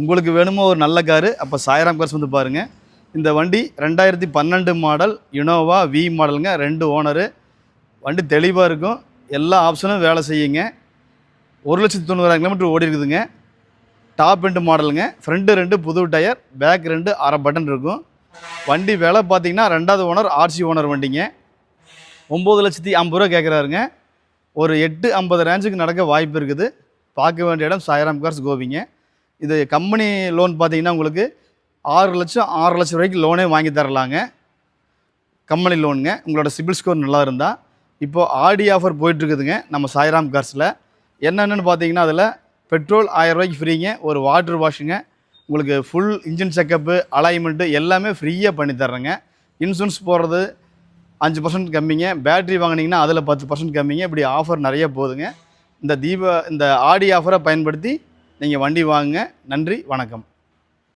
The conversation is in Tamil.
உங்களுக்கு வேணுமோ ஒரு நல்ல காரு, அப்போ சாய்ராம் கார்ஸ் வந்து பாருங்கள். இந்த வண்டி 2012 மாடல் இனோவா வி மாடலுங்க. 2 ஓனரு. வண்டி தெளிவாக இருக்கும். எல்லா ஆப்ஷனும் வேலை செய்யுங்க. 1,90,000 கிலோமீட்டர் ஓடி இருக்குதுங்க. டாப் எண்டு மாடலுங்க. ஃப்ரண்ட்டு 2 புது டயர், பேக் 2 அரை பட்டன் இருக்கும். வண்டி விலை பார்த்தீங்கன்னா 2வது ஓனர், ஆர்சி ஓனர் வண்டிங்க. 9,50,000 கேட்குறாருங்க. ஒரு 8,50 ரேஞ்சுக்கு நடக்க வாய்ப்பு இருக்குது. பார்க்க வேண்டிய இடம் சாய்ராம் கார்ஸ் கோபிங்க. இது கம்பெனி லோன் பார்த்தீங்கன்னா உங்களுக்கு 6 லட்சம் 6 லட்சம் ரூபாய்க்கு லோனே வாங்கி தரலாங்க. கம்பெனி லோனுங்க. உங்களோட சிபில் ஸ்கோர் நல்லா இருந்தால். இப்போது ஆடி ஆஃபர் போயிட்டுருக்குதுங்க நம்ம சாய்ராம் கார்ஸில். என்னென்னு பார்த்தீங்கன்னா அதில் பெட்ரோல் 1000 ரூபாய்க்கு ஃப்ரீங்க. ஒரு வாட்டர் வாஷுங்க. உங்களுக்கு ஃபுல் இன்ஜின் செக்கப்பு, அலைன்மெண்ட்டு எல்லாமே ஃப்ரீயாக பண்ணி தர்றேங்க. இன்சூரன்ஸ் போடுறது 5% கம்மிங்க. பேட்ரி வாங்கினீங்கன்னா அதில் 10% கம்மிங்க. இப்படி ஆஃபர் நிறைய போகுதுங்க. இந்த ஆடி ஆஃபரை பயன்படுத்தி நீங்கள் வண்டி வாங்குங்க. நன்றி, வணக்கம்.